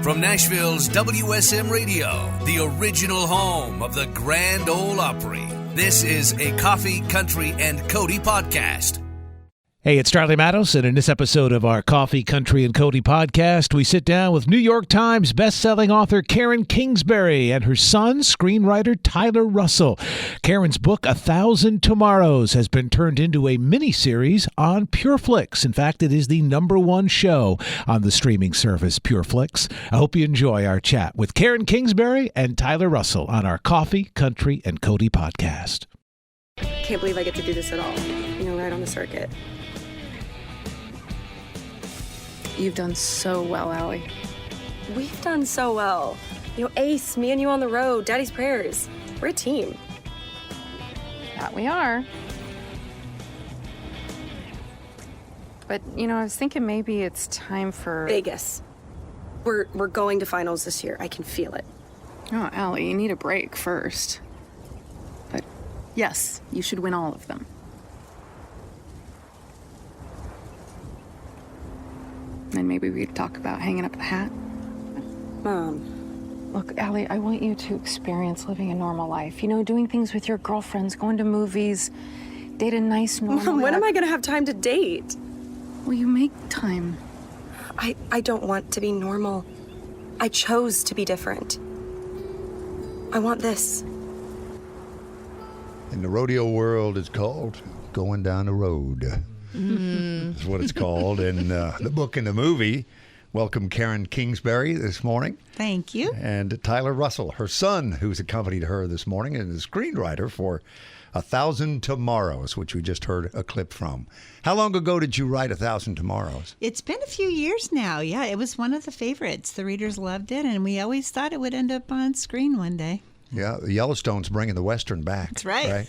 From Nashville's WSM Radio, the original home of the Grand Ole Opry, this is a Coffee, Country, and Cody podcast. Hey, it's Charlie Matos, and in this episode of our Coffee, Country, and Cody podcast, we sit down with New York Times bestselling author Karen Kingsbury and her son, screenwriter Tyler Russell. Karen's book, 1,000 Tomorrows, has been turned into a miniseries on Pure Flix. In fact, it is the #1 show on the streaming service Pure Flix. I hope you enjoy our chat with Karen Kingsbury and Tyler Russell on our Coffee, Country, and Cody podcast. Can't believe I get to do this at all, right on the circuit. You've done so well, Allie. We've done so well. Ace, me and you on the road, Daddy's prayers. We're a team. That we are. But, I was thinking maybe it's time for... Vegas. We're going to finals this year. I can feel it. Oh, Allie, you need a break first. But, yes, you should win all of them. And maybe we could talk about hanging up the hat. Mom. Look, Allie, I want you to experience living a normal life. Doing things with your girlfriends, going to movies, date a nice normal... Mom, when am I going to have time to date? Well, you make time. I don't want to be normal. I chose to be different. I want this. In the rodeo world, it's called going down the road. That's what it's called. And the book and the movie. Welcome Karen Kingsbury this morning. Thank you. And Tyler Russell, her son, who's accompanied her this morning and is a screenwriter for 1,000 Tomorrows, which we just heard a clip from. How long ago did you write 1,000 Tomorrows? It's been a few years now. Yeah, it was one of the favorites. The readers loved it, and we always thought it would end up on screen one day. Yeah, the Yellowstone's bringing the Western back. That's right.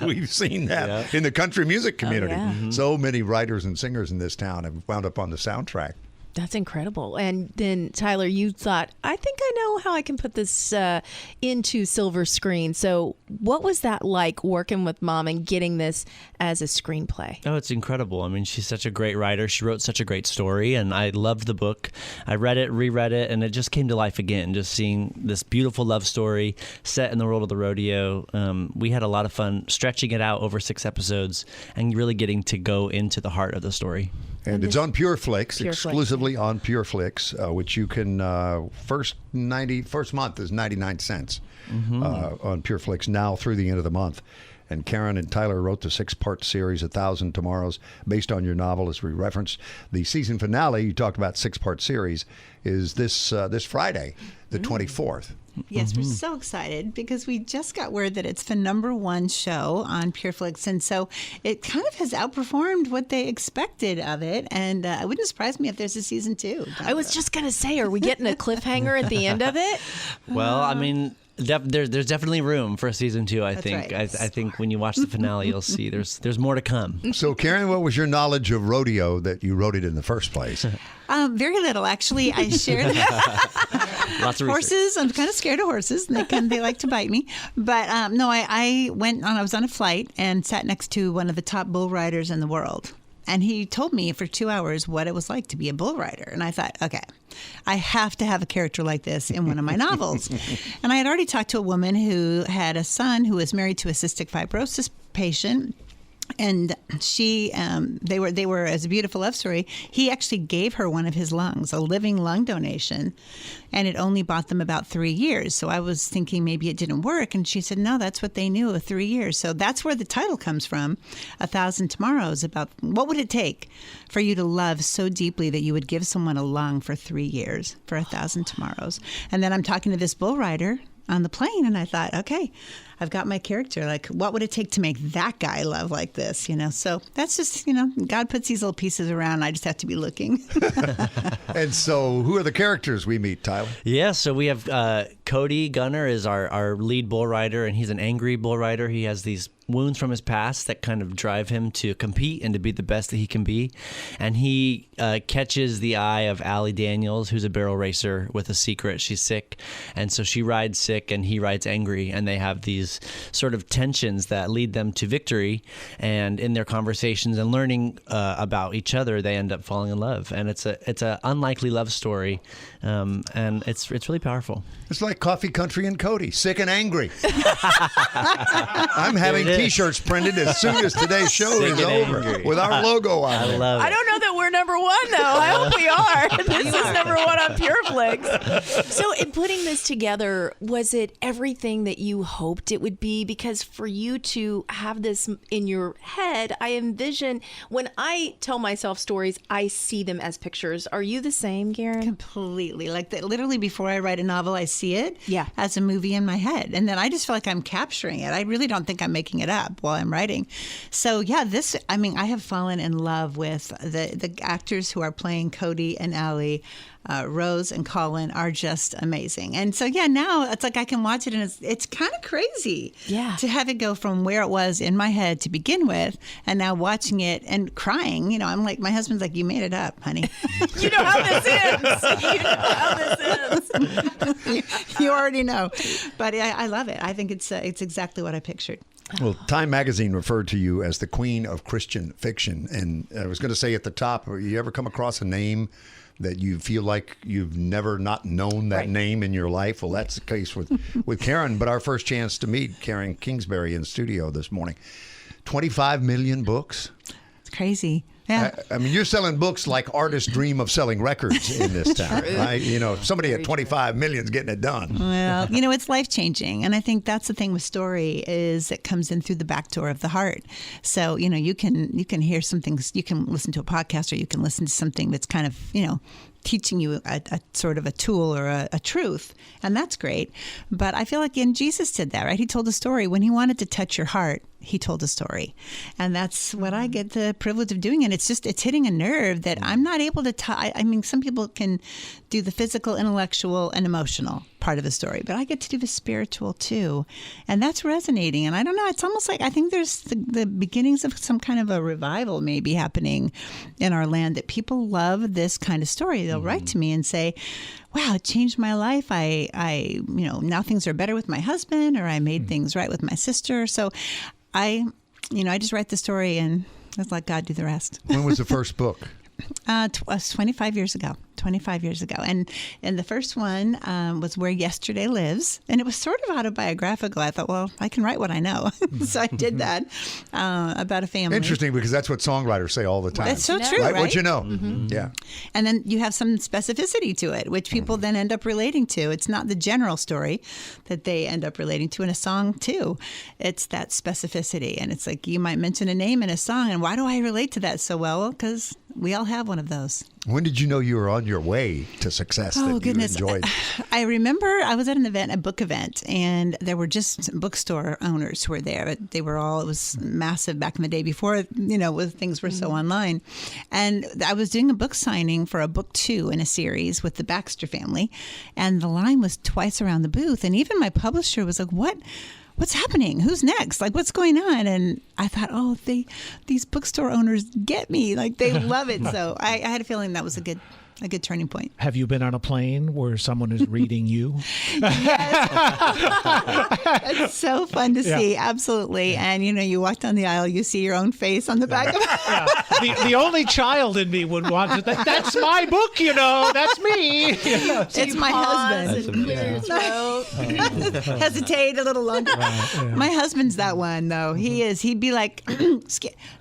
We've seen that in the country music community. Oh, yeah. Mm-hmm. So many writers and singers in this town have wound up on the soundtrack. That's incredible. And then, Tyler, you thought, I think I know how I can put this into silver screen. So what was that like working with Mom and getting this as a screenplay? Oh, it's incredible. I mean, she's such a great writer. She wrote such a great story, and I loved the book. I read it, reread it, and it just came to life again, just seeing this beautiful love story set in the world of the rodeo. We had a lot of fun stretching it out over 6 episodes and really getting to go into the heart of the story. And it's on Pure Flix, Pure exclusively on Pure Flix, which you can, first month is 99 cents on Pure Flix now through the end of the month. And Karen and Tyler wrote the 6-part series, 1,000 Tomorrows, based on your novel, as we referenced. The season finale, you talked about 6-part series, is this Friday, the 24th. Yes, we're so excited because we just got word that it's the #1 show on Pure Flix, and so it kind of has outperformed what they expected of it, and it wouldn't surprise me if there's a season 2. I was just going to say, are we getting a cliffhanger at the end of it? Well, I mean... There's definitely room for season 2, I That's think. right. I think when you watch the finale, you'll see there's more to come. So, Karen, what was your knowledge of rodeo that you wrote it in the first place? Very little, actually. I shared Lots of horses. research. I'm kind of scared of horses. They like to bite me. But no, I was on a flight and sat next to one of the top bull riders in the world. And he told me for 2 hours what it was like to be a bull rider. And I thought, okay, I have to have a character like this in one of my novels. And I had already talked to a woman who had a son who was married to a cystic fibrosis patient. And they were as a beautiful love story. He actually gave her one of his lungs, a living lung donation, and it only bought them about 3 years. So I was thinking maybe it didn't work, and she said, no, that's what they knew, 3 years. So that's where the title comes from, 1,000 Tomorrows, about what would it take for you to love so deeply that you would give someone a lung for 3 years, for 1,000 tomorrows. And then I'm talking to this bull rider on the plane, and I thought, okay, I've got my character. Like, what would it take to make that guy love like this? So that's just, God puts these little pieces around. I just have to be looking. And so who are the characters we meet, Tyler? Yeah, so we have Cody Gunner is our lead bull rider, and he's an angry bull rider. He has these wounds from his past that kind of drive him to compete and to be the best that he can be. And he catches the eye of Allie Daniels, who's a barrel racer with a secret. She's sick, and so she rides sick and he rides angry, and they have these those sort of tensions that lead them to victory. And in their conversations and learning about each other, they end up falling in love. And it's a unlikely love story, and it's really powerful. It's like Coffee Country and Cody, sick and angry. I'm having T-shirts printed as soon as today's show is over with our logo on it. I love it. I don't know that we're number one, though. I hope we are. This is number one on Pure Flix. So in putting this together, was it everything that you hoped it would be? Because for you to have this in your head, I envision, when I tell myself stories, I see them as pictures. Are you the same, Karen? Completely. Like literally before I write a novel, I see it Yeah. as a movie in my head. And then I just feel like I'm capturing it. I really don't think I'm making it up while I'm writing. So yeah, I have fallen in love with the actors who are playing Cody and Allie. Rose and Colin are just amazing. And so, yeah, now it's like I can watch it and it's kind of crazy to have it go from where it was in my head to begin with and now watching it and crying. You know, I'm like, my husband's like, you made it up, honey. You know how this ends. You know how this ends. You already know. But I love it. I think it's exactly what I pictured. Well, Time Magazine referred to you as the queen of Christian fiction. And I was going to say at the top, you ever come across a name that you feel like you've never not known that name in your life? Well, that's the case with Karen. But our first chance to meet Karen Kingsbury in the studio this morning. 25 million books. It's crazy. Yeah. I mean, you're selling books like artists dream of selling records in this town, right? You know, somebody at 25 million is getting it done. Well, you know, it's life-changing. And I think that's the thing with story is it comes in through the back door of the heart. So, you know, you can hear some things, you can listen to a podcast or you can listen to something that's kind of, you know, teaching you a sort of a tool or a truth. And that's great. But I feel like Jesus did that, right? He told a story. When he wanted to touch your heart, he told a story. And that's what I get the privilege of doing. And it's hitting a nerve that I'm not able to I mean, some people can do the physical, intellectual, and emotional part of the story, but I get to do the spiritual too. And that's resonating. And I don't know, it's almost like I think there's the beginnings of some kind of a revival maybe happening in our land, that people love this kind of story. They'll write to me and say, wow, it changed my life. I you know, now things are better with my husband, or I made things right with my sister. So I just write the story and let's let God do the rest. When was the first book? 25 years ago. 25 years ago. And the first one was Where Yesterday Lives. And it was sort of autobiographical. I thought, well, I can write what I know. So I did that about a family. Interesting, because that's what songwriters say all the time. That's so true, right? What you know. Yeah. And then you have some specificity to it, which people then end up relating to. It's not the general story that they end up relating to in a song, too. It's that specificity. And it's like you might mention a name in a song, and why do I relate to that so well? Because we all have one of those. When did you know you were on your way to success that goodness. you enjoyed? I remember I was at an event, a book event, and there were just bookstore owners who were there. They were all, it was massive back in the day before, you know, things were so online. And I was doing a book signing for a book 2 in a series with the Baxter family. And the line was twice around the booth. And even my publisher was like, what's happening? Who's next? Like, what's going on? And I thought, oh, these bookstore owners get me. Like, they love it. So I had a feeling that was a good turning point. Have you been on a plane where someone is reading you? Yes. It's so fun to see. Absolutely. And, you know, you walk down the aisle, you see your own face on the back of it. The only child in me would want to think, that's my book, you know, that's me. It's my husband. Hesitate a little longer. My husband's that one, though. He'd be like,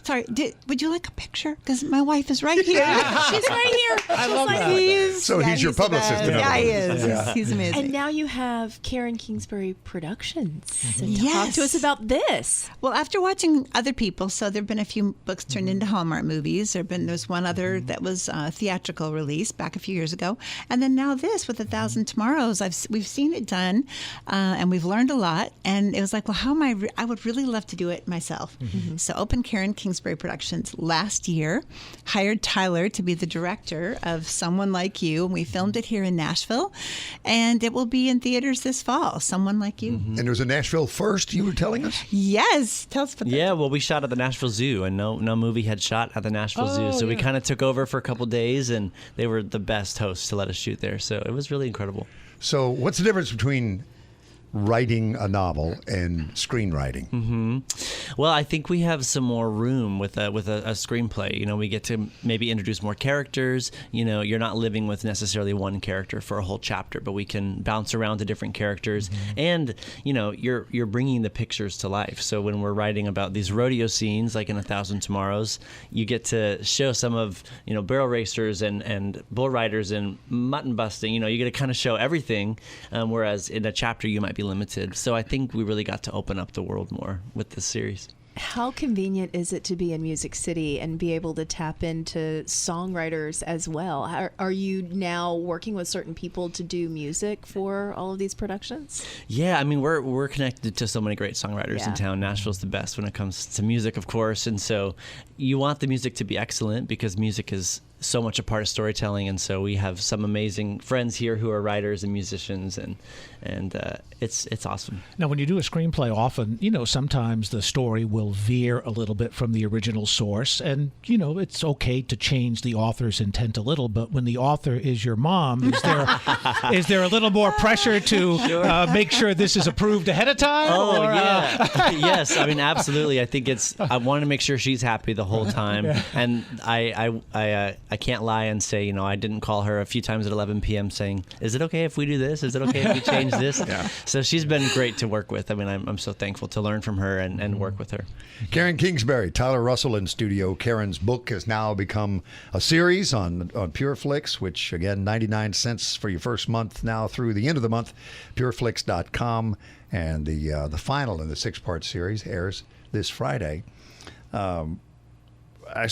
sorry, would you like a picture? Because my wife is right here. She's right here. I love that. He's your publicist. Yeah, he is. He's amazing. And now you have Karen Kingsbury Productions. So talk Yes. to us about this. Well, after watching other people, so there have been a few books turned into Hallmark movies. There's one other that was a theatrical release back a few years ago. And then now this with 1,000 Tomorrows, we've seen it done and we've learned a lot. And it was like, well, how am I would really love to do it myself. So opened Karen Kingsbury Productions last year, hired Tyler to be the director of Someone Like You. And we filmed it here in Nashville. And it will be in theaters this fall, Someone Like You. And it was in Nashville first, you were telling us? Yes. Tell us about that. Yeah, well, we shot at the Nashville Zoo, and no movie had shot at the Nashville Zoo. So we kind of took over for a couple days, and they were the best hosts to let us shoot there. So it was really incredible. So what's the difference between writing a novel and screenwriting? Mm-hmm. Well, I think we have some more room with a screenplay. You know, we get to maybe introduce more characters. You know, you're not living with necessarily one character for a whole chapter, but we can bounce around to different characters. And, you know, you're bringing the pictures to life. So when we're writing about these rodeo scenes, like in 1,000 Tomorrows, you get to show some of, you know, barrel racers and bull riders and mutton busting. You know, you get to kind of show everything, whereas in a chapter you might be limited. So I think we really got to open up the world more with this series. How convenient is it to be in Music City and be able to tap into songwriters as well? Are you now working with certain people to do music for all of these productions? Yeah, I mean, we're connected to so many great songwriters in town. Nashville's the best when it comes to music, of course. And so you want the music to be excellent because music is so much a part of storytelling, and so we have some amazing friends here who are writers and musicians, and it's awesome. Now, when you do a screenplay, often, you know, sometimes the story will veer a little bit from the original source, and, you know, it's okay to change the author's intent a little, but when the author is your mom, is there a little more pressure to make sure this is approved ahead of time? Oh, yeah. Yes, I mean, absolutely. I think I want to make sure she's happy the whole time, and I can't lie and say, you know, I didn't call her a few times at 11 p.m. saying, is it okay if we do this? Is it okay if we change this? So she's been great to work with. I mean, I'm so thankful to learn from her and work with her. Karen Kingsbury, Tyler Russell in studio. Karen's book has now become a series on Pure Flix, which, again, 99 cents for your first month now through the end of the month, pureflix.com. And the final in the 6-part series airs this Friday. I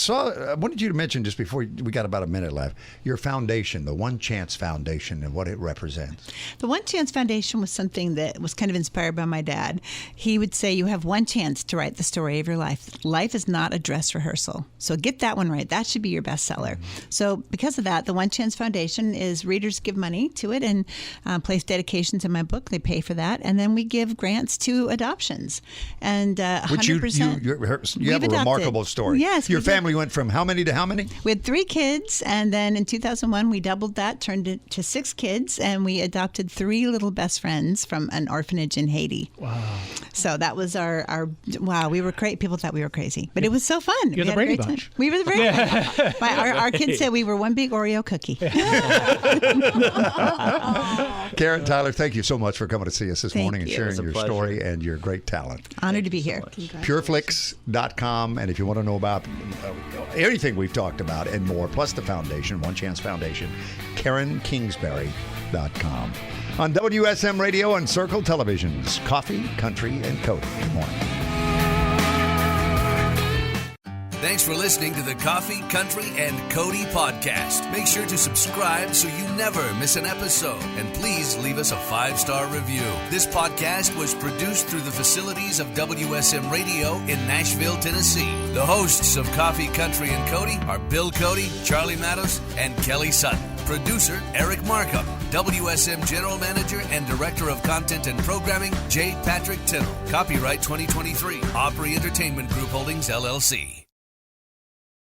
wanted you to mention, just before we got about a minute left, your foundation, the One Chance Foundation, and what it represents. The One Chance Foundation was something that was kind of inspired by my dad. He would say, you have one chance to write the story of your life. Life is not a dress rehearsal. So get that one right. That should be your bestseller. So because of that, the One Chance Foundation is readers give money to it and place dedications in my book. They pay for that. And then we give grants to adoptions. And 100%. You have a remarkable story. Yes. Your family went from how many to how many? We had 3 kids, and then in 2001 we doubled that, turned it to 6 kids, and we adopted 3 little best friends from an orphanage in Haiti. Wow! So that was our wow. We were great. People thought we were crazy, but it was so fun. You're the Brady Bunch. We were the Brady Bunch. Our kids said we were one big Oreo cookie. Karen, Tyler, thank you so much for coming to see us this morning and sharing your pleasure. Story and your great talent. Honored to be here. Pureflix.com, and if you want to know about everything we've talked about and more, plus the foundation, One Chance Foundation, KarenKingsbury.com. On WSM Radio and Circle Television's Coffee, Country, and Cody. Good morning. Thanks for listening to the Coffee, Country, and Cody podcast. Make sure to subscribe so you never miss an episode. And please leave us a 5-star review. This podcast was produced through the facilities of WSM Radio in Nashville, Tennessee. The hosts of Coffee, Country, and Cody are Bill Cody, Charlie Matos, and Kelly Sutton. Producer Eric Markham. WSM General Manager and Director of Content and Programming, J. Patrick Tittle. Copyright 2023. Opry Entertainment Group Holdings, LLC.